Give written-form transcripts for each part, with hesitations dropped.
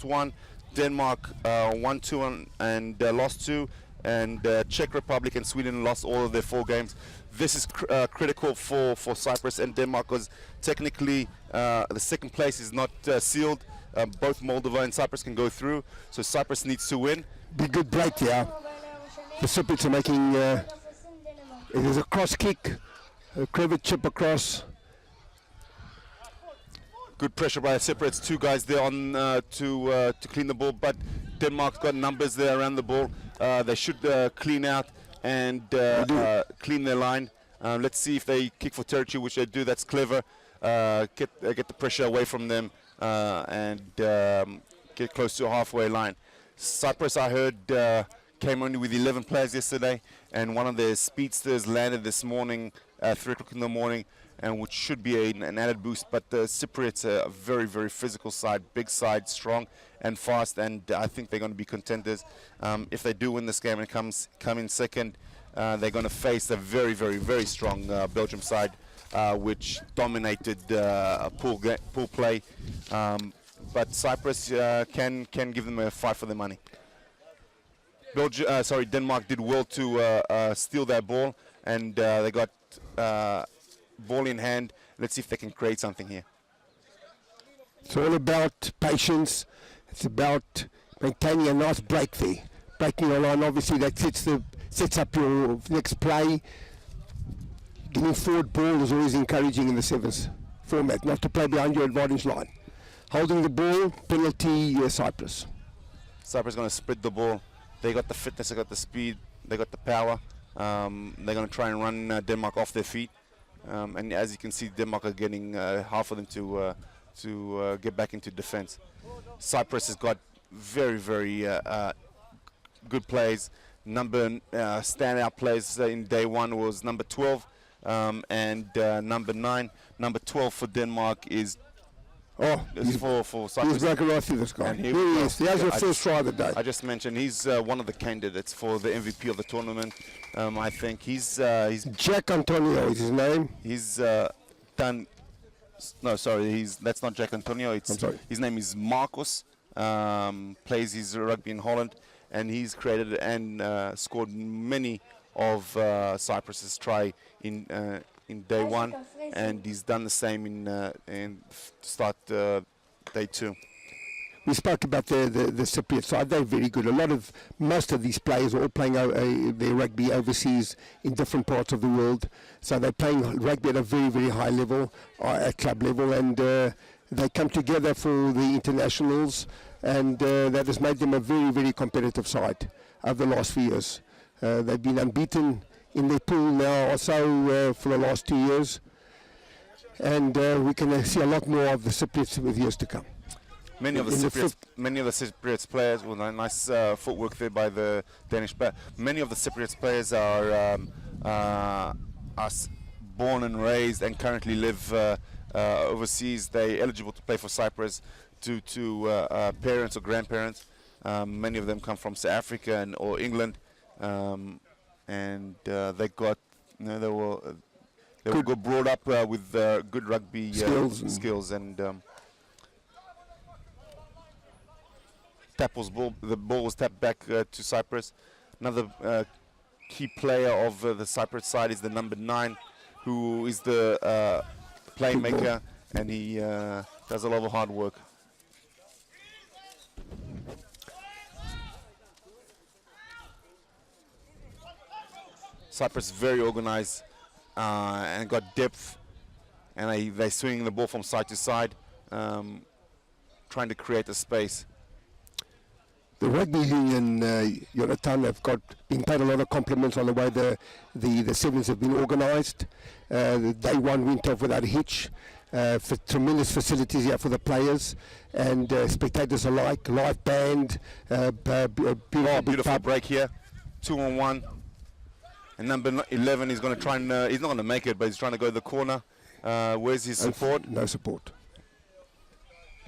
Cyprus won, Denmark won 2 and lost 2, and Czech Republic and Sweden lost all of their 4 games. This is critical for Cyprus and Denmark, because technically the second place is not sealed. Both Moldova and Cyprus can go through, so Cyprus needs to win. Be good break there. The Cypriots are making it is a cross kick, a clever chip across. Good pressure by the Cypriots. 2 guys there on to clean the ball, but Denmark's got numbers there around the ball. They should clean out and clean their line. Let's see if they kick for territory, which they do. That's clever. Get the pressure away from them and get close to a halfway line. Cyprus, I heard, came only with 11 players yesterday, and one of their speedsters landed this morning at 3 o'clock in the morning, and which should be an added boost. But the Cypriots are a very, very physical side, big side, strong and fast, and I think they're going to be contenders. If they do win this game and come in second, they're going to face a very, very, very strong Belgium side, which dominated pool play. But Cyprus can give them a fight for their money. Denmark did well to steal that ball, and they got ball in hand. Let's see if they can create something here. It's all about patience. It's about maintaining a nice break there. Breaking your line, obviously, that sets up your next play. Getting forward ball is always encouraging in the sevens format, not to play behind your advantage line. Holding the ball, penalty, Cyprus. Cyprus is going to spread the ball. They got the fitness, they got the speed, they got the power. They're going to try and run Denmark off their feet. And as you can see, Denmark are getting half of them to get back into defense. Cyprus has got very, very good plays. Standout plays in day 1 was number 12 and number 9. Number 12 for Denmark is for Cyprus. He's breaking right through this guy. Here he is. He has your first try of the day. I just mentioned he's one of the candidates for the MVP of the tournament. I think he's Jack Antonio is his name. He's done. No, sorry, that's not Jack Antonio. His name is Marcos. Plays his rugby in Holland, and he's created and scored many of Cyprus's try in day 1, and he's done the same in start day 2. We spoke about the Cypriot side. They're very good. Most of these players are all playing their rugby overseas in different parts of the world. So they're playing rugby at a very, very high level, at club level, and they come together for the internationals, and that has made them a very, very competitive side over the last few years. They've been unbeaten in their pool now also for the last 2 years, and we can see a lot more of the Cypriots with years to come. Many of the Cypriots players, well, nice footwork there by the Danish player. Many of the Cypriots players are born and raised and currently live overseas. They're eligible to play for Cyprus due to parents or grandparents. Many of them come from South Africa or England, and they got, they were brought up with good rugby skills and. The ball was tapped back to Cyprus. Another key player of the Cyprus side is the number 9, who is the playmaker, and he does a lot of hard work. Cyprus is very organized and got depth, and they're swinging the ball from side to side, trying to create a space. The rugby union, Jonathan, have been paid a lot of compliments on the way the sevens have been organised. The day 1 went off without a hitch. For tremendous facilities here for the players and spectators alike. Live band, beautiful break here. 2-on-1, and number 11 is going to try and he's not going to make it, but he's trying to go to the corner. Where's his support? No support.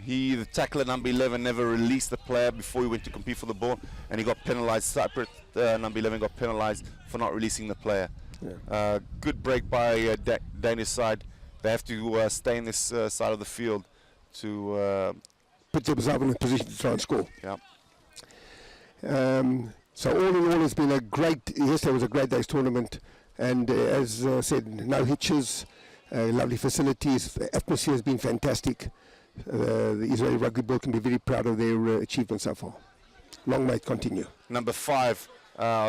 The tackler, number 11, never released the player before he went to compete for the ball, and he got penalised. Cyprus, number 11, got penalised for not releasing the player. Yeah. Good break by Danish side. They have to stay in this side of the field to put themselves in a position to try and score. Yeah. So all in all, it's been a great. Yesterday was a great day's tournament, and as said, no hitches, lovely facilities. The atmosphere has been fantastic. The Israeli rugby board can be very proud of their achievement so far. Long may it continue. Number 5,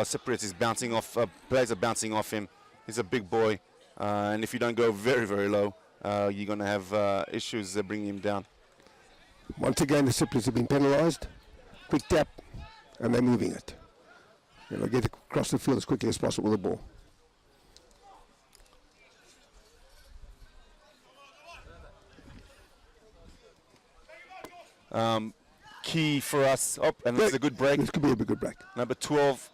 Cyprus is bouncing off. Players are bouncing off him. He's a big boy, and if you don't go very, very low, you're going to have issues bringing him down. Once again, the Cypriots have been penalised. Quick tap, and they're moving it. Get across the field as quickly as possible with the ball. Key for us. Oh, and this is a good break. This could be a good break. Number 12,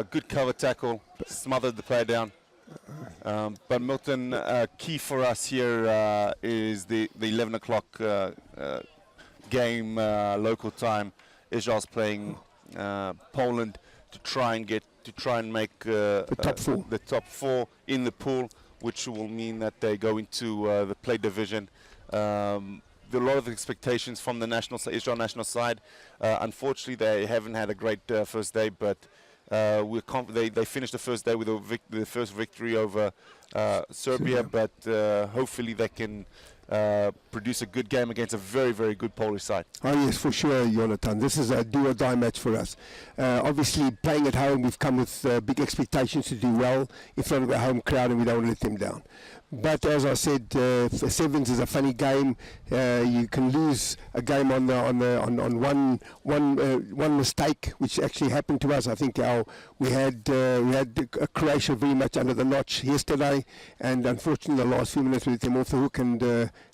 good cover tackle, smothered the player down. But Milton, key for us here is the 11 o'clock game, local time. Israel's playing Poland to try and make the top four in the pool, which will mean that they go into the play division. There are a lot of expectations from the Israel national side. Unfortunately, they haven't had a great first day, but they finished the first day with the first victory over Serbia, but hopefully they can produce a good game against a very, very good Polish side. Oh yes, for sure, Jonathan. This is a do-or-die match for us. Obviously, playing at home, we've come with big expectations to do well in front of the home crowd, and we don't want to let them down. But as I said, sevens is a funny game. You can lose a game on one mistake, which actually happened to us. I think we had Croatia very much under the notch yesterday, and unfortunately, the last few minutes we let them off the hook, and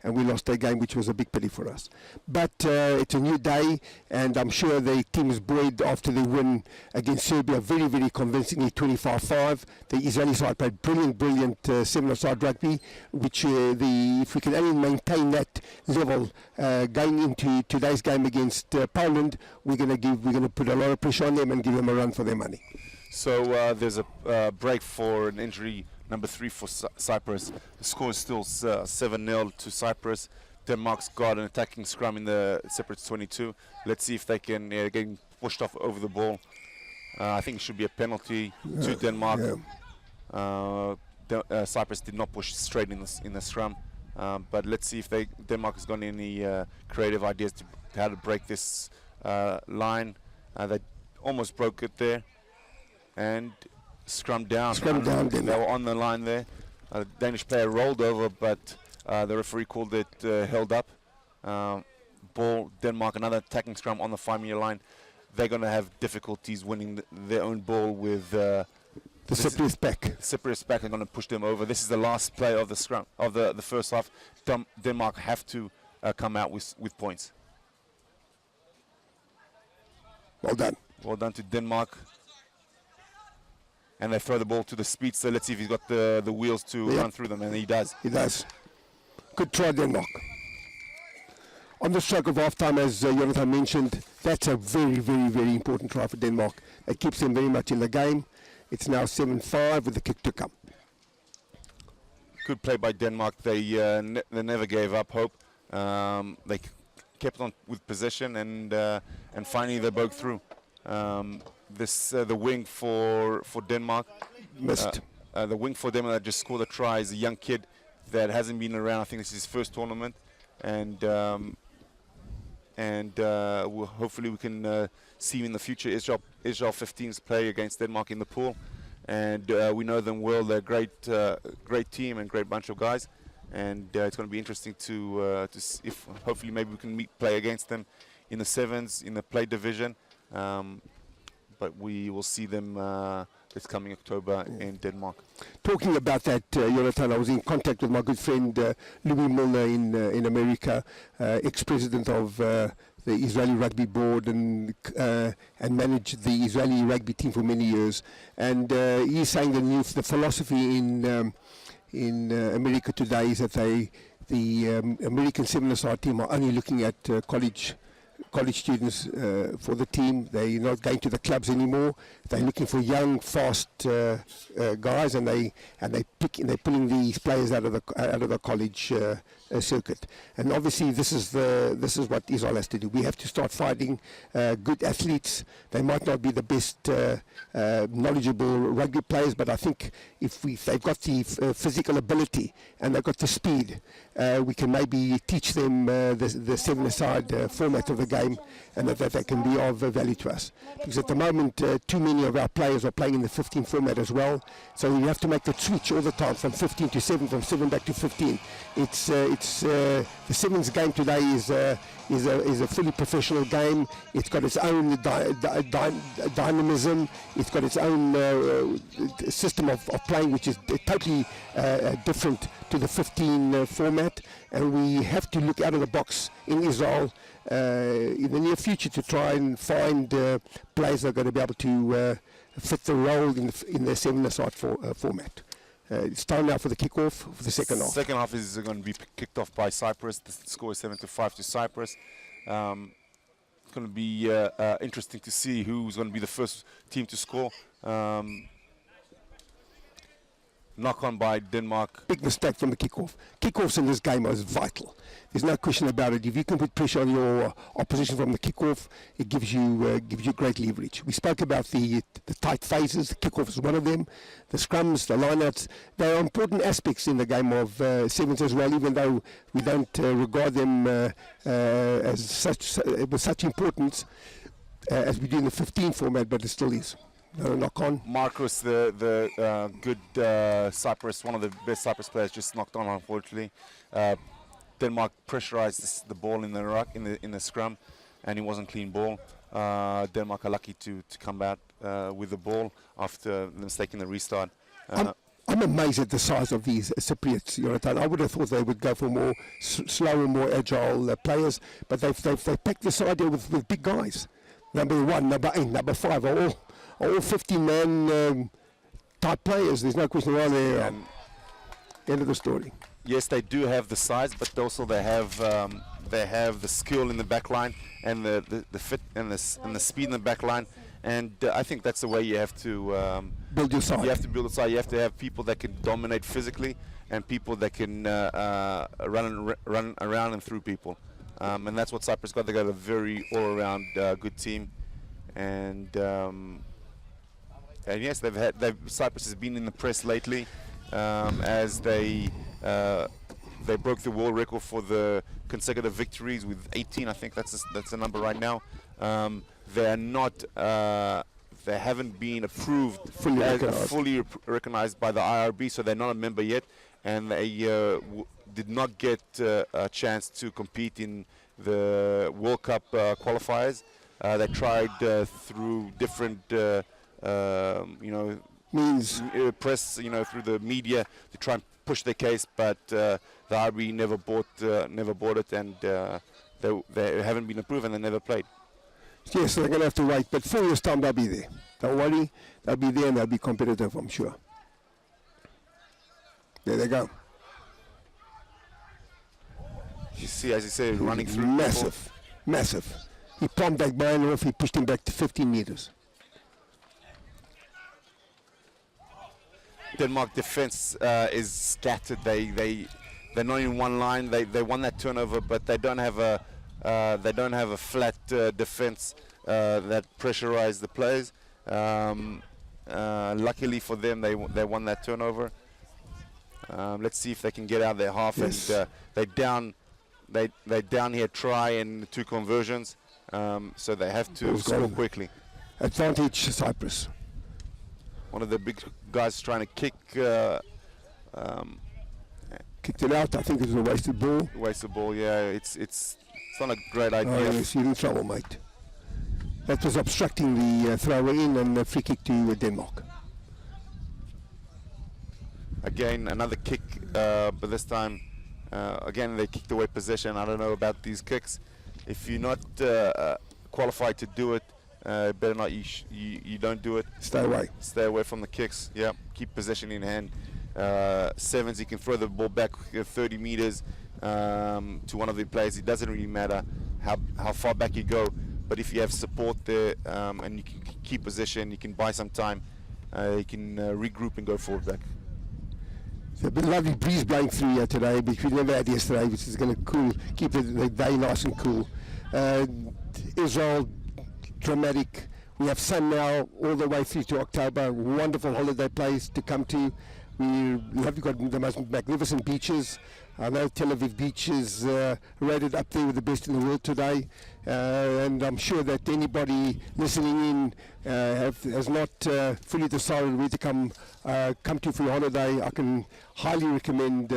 we lost that game, which was a big pity for us. But it's a new day, and I'm sure the team is buoyed after the win against Serbia, very, very convincingly, 25-5. The Israeli side played brilliant seven-a-side rugby, which if we can only maintain that level going into today's game against Poland, we're going to put a lot of pressure on them and give them a run for their money. So there's a break for an injury, number 3 for Cyprus. The score is still 7-0 to Cyprus. Denmark's got an attacking scrum in the Cyprus 22. Let's see if they can get pushed off over the ball. I think it should be a penalty to Denmark. Cyprus did not push straight in the scrum, but let's see if Denmark has got any creative ideas to how to break this line. They almost broke it there, and scrum down. They were on the line there. The Danish player rolled over, but the referee called it held up. Ball, Denmark, another attacking scrum on the 5-meter line. They're going to have difficulties winning their own ball with the Cyprus back. Cyprus back are going to push them over. This is the last play of the scrum of the first half. Denmark have to come out with points. Well done. Well done to Denmark. And they throw the ball to the speedster. Let's see if he's got the wheels to run through them, and he does. He does. Good try, Denmark. On the stroke of half-time, as Jonathan mentioned, that's a very, very, very important try for Denmark. It keeps them very much in the game. It's now 7-5 with the kick to come. Good play by Denmark. They never gave up hope. They kept on with possession, and finally they broke through. The wing for Denmark missed. The wing for Denmark that just scored a try is a young kid that hasn't been around. I think this is his first tournament, and hopefully we can see him in the future. Israel 15s play against Denmark in the pool, and we know them well. They're a great team and great bunch of guys, and it's going to be interesting to see if hopefully maybe we can play against them in the sevens in the play division. But we will see them this coming October in Denmark. Talking about that, Jonathan, I was in contact with my good friend Louis Milner in America, ex-president of the Israeli Rugby Board, and managed the Israeli rugby team for many years. And he's saying the philosophy in America today is that the American seven-a-side team are only looking at college college students for the team. They're not going to the clubs anymore. They're looking for young, fast guys, and they're pulling these players out of the college circuit. And obviously, this is what Israel has to do. We have to start finding good athletes. They might not be the best knowledgeable rugby players, but I think if they've got the physical ability and they've got the speed, we can maybe teach them the seven-a-side format of the game, and that they can be of value to us. Because at the moment, too many of our players are playing in the 15 format as well, so you have to make that switch all the time from 15 to 7, from 7 back to 15. The sevens game today is a fully professional game. It's got its own dynamism. It's got its own system of playing, which is totally different to the 15 format. And we have to look out of the box in Israel in the near future to try and find players that are going to be able to fit the role in the seven-a-side format. It's time now for the kick-off for the second half. Second half is going to be kicked off by Cyprus. The score is 7-5 to Cyprus. It's going to be interesting to see who's going to be the first team to score. Knock on by Denmark. Big mistake from the kick-off. Kick-offs in this game are vital. There's no question about it. If you can put pressure on your opposition from the kick-off, it gives you great leverage. We spoke about the tight phases. The kick-off is one of them. The scrums, the lineouts, they are important aspects in the game of sevens as well, even though we don't regard them as such with such importance as we do in the 15 format, but it still is. Knock on. Marcus, the good Cyprus, one of the best Cyprus players, just knocked on, unfortunately. Denmark pressurized the ball in the ruck, in the scrum, and it wasn't clean ball. Denmark are lucky to come out with the ball after mistaking the restart. I'm amazed at the size of these Cypriots, Jonathan. I would have thought they would go for more slower, more agile players, but they've packed this idea with big guys. Number 1, number 8, number 5 are all 15-man type players. There's no question around there. End of the story. Yes, they do have the size, but also they have the skill in the back line and the fit and the speed in the back line. And I think that's the way you have to build your side. You have to build a side. You have to have people that can dominate physically and people that can run around and through people. And that's what Cyprus got. They got a very all-around good team, and yes, Cyprus has been in the press lately as they broke the world record for the consecutive victories with 18. I think that's the number right now. They haven't been approved fully recognized by the IRB, so they're not a member yet, and they did not get a chance to compete in the World Cup qualifiers. They tried through different means press, through the media to try and push their case, but the IRB never bought it, and they haven't been approved and they never played. Yes, they're going to have to wait, but 4 years' time they'll be there. Don't worry, they'll be there and they'll be competitive, I'm sure. There they go. You see, as you say, running through. Massive. He plumbed that man off, he pushed him back to 15 meters. Denmark defense is scattered. They're not in one line. They won that turnover, but they don't have a flat defense that pressurize the players. Luckily for them, they won that turnover. Let's see if they can get out their half. Yes. And they down here try and 2 conversions, so they have to score quickly. Advantage Cyprus. One of the big guys trying to kick. Kicked it out. I think it was a wasted ball. Wasted ball. Yeah, it's not a great idea. Oh, yes, you're in trouble, mate. That was obstructing the thrower in and the free kick to Denmark. Again, another kick, but this time, again, they kicked away possession. I don't know about these kicks. If you're not qualified to do it, better not. You don't do it. Stay away. Stay away from the kicks. Yeah, keep possession in hand. Sevens, he can throw the ball back 30 meters to one of the players. It doesn't really matter. how far back you go. But if you have support there and you can keep position, you can buy some time, you can regroup and go forward back. It's a bit lovely breeze blowing through here today, which we never had yesterday, which is going to keep the day nice and cool. Israel, dramatic. We have sun now all the way through to October. Wonderful holiday place to come to. We have got the most magnificent beaches. I know Tel Aviv Beach is rated up there with the best in the world today, and I'm sure that anybody listening in has not fully decided where to come to for your holiday. I can highly recommend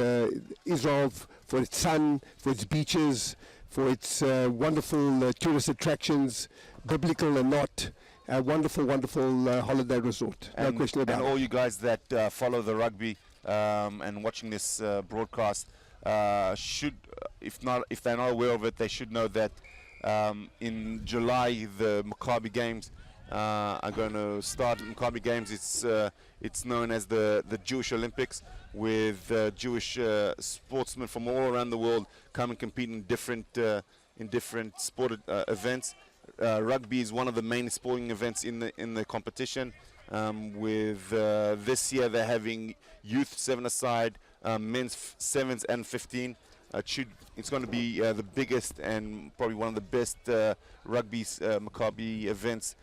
Israel for its sun, for its beaches, for its wonderful tourist attractions, biblical and not. A wonderful, wonderful holiday resort. No question about it. And all you guys that follow the rugby and watching this broadcast should, if they're not aware of it, they should know that in July the Maccabi Games are going to start. Maccabi Games, it's known as the Jewish Olympics, with Jewish sportsmen from all around the world come and compete in different sport events. Rugby is one of the main sporting events in the competition. With this year they're having youth 7-a-side, men's 7s and 15. It's going to be the biggest and probably one of the best rugby Maccabi events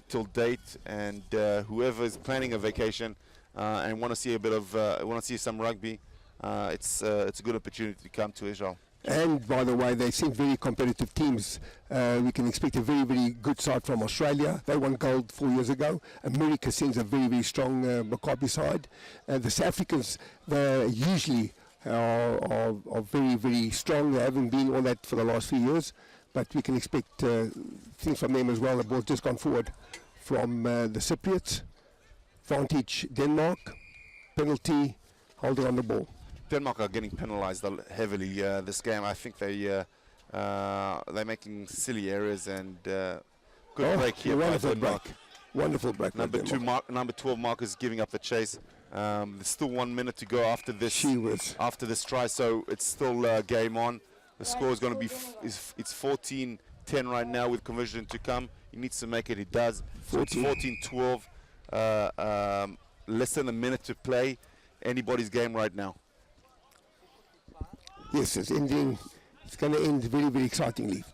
till date. And whoever is planning a vacation and want to see some rugby, it's a good opportunity to come to Israel. And by the way, they seem very competitive teams. We can expect a very, very good side from Australia. They won gold 4 years ago. America sends a very, very strong Maccabi side. The South Africans, they usually are very, very strong. They haven't been all that for the last few years, but we can expect things from them as well. The ball's just gone forward from the Cypriots. Vantage Denmark, penalty, holding on the ball. Denmark are getting penalised heavily this game. I think they're making silly errors, and good break here by Denmark. Wonderful break. Number 12 Mark is giving up the chase. There's still 1 minute to go after this try, so it's still game on. The score is going to be it's 14-10 right now with conversion to come. He needs to make it. He does. So it's 14-12. Less than a minute to play. Anybody's game right now. Yes, it's ending. It's going to end very, very excitingly.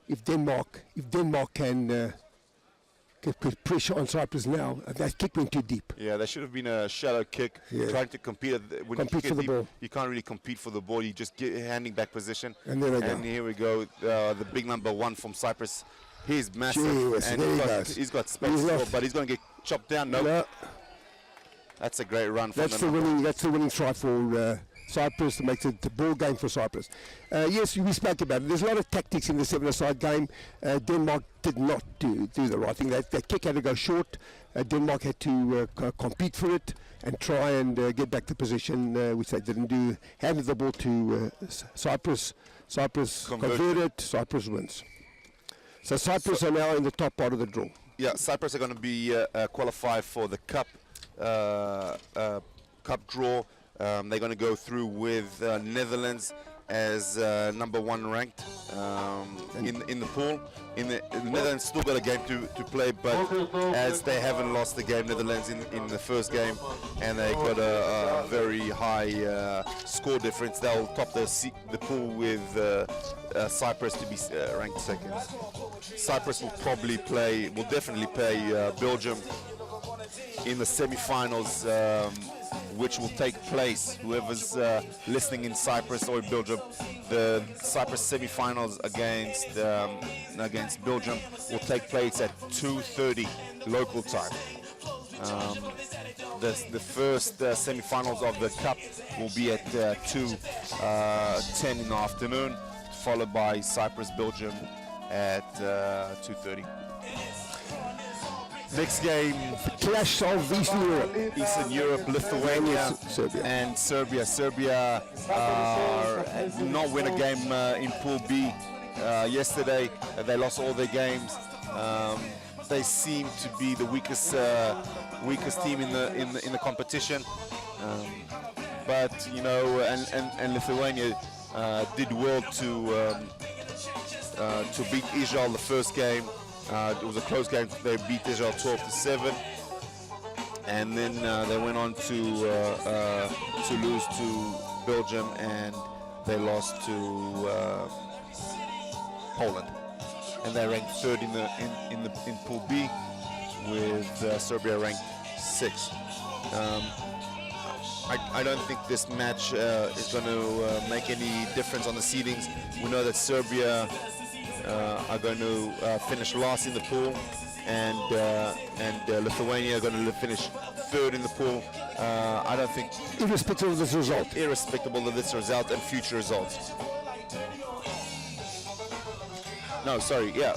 If Denmark can put pressure on Cyprus now, that kick went too deep. Yeah, there should have been a shallow kick. Yeah. Trying to compete. When compete for the ball. You can't really compete for the ball. You just get handing back position. And there we go. And here we go. The big number 1 from Cyprus. He's massive. Jeez, and he's got space, but he's going to get chopped down. No. That's a great run. That's the winning try for Cyprus to make the ball game for Cyprus. Yes, we spoke about it. There's a lot of tactics in the 7-a-side game. Denmark did not do the right thing. That kick had to go short. Denmark had to compete for it and try and get back to position, which they didn't do. Handed the ball to Cyprus. Cyprus converted. Cyprus wins. So Cyprus are now in the top part of the draw. Yeah, Cyprus are going to be qualified for the cup draw. They're going to go through with Netherlands as number 1 ranked in the pool. The Netherlands still got a game to play, but as they haven't lost the game, Netherlands in the first game, and they got a very high score difference, they'll top the pool with Cyprus to be ranked second. Cyprus will definitely play Belgium in the semi-finals, which will take place. Whoever's listening in Cyprus or Belgium, the Cyprus semi-finals against Belgium will take place at 2:30 local time. The first semi-finals of the cup will be at 2:10 in the afternoon, followed by Cyprus-Belgium at 2:30. Next game, clash of Eastern Europe, Lithuania and Serbia. Serbia not win a game in Pool B yesterday. They lost all their games. They seem to be the weakest team in the competition. But you know, and Lithuania did well to beat Israel the first game. It was a close game. They beat Israel 12-7, and then they went on to lose to Belgium, and they lost to Poland, and they ranked third in Pool B, with Serbia ranked sixth. I don't think this match is going to make any difference on the seedings. We know that Serbia are going to finish last in the pool, and Lithuania are going to finish third in the pool. I don't think, Irrespective of this result. irrespective of this result and future results. No, sorry, yeah.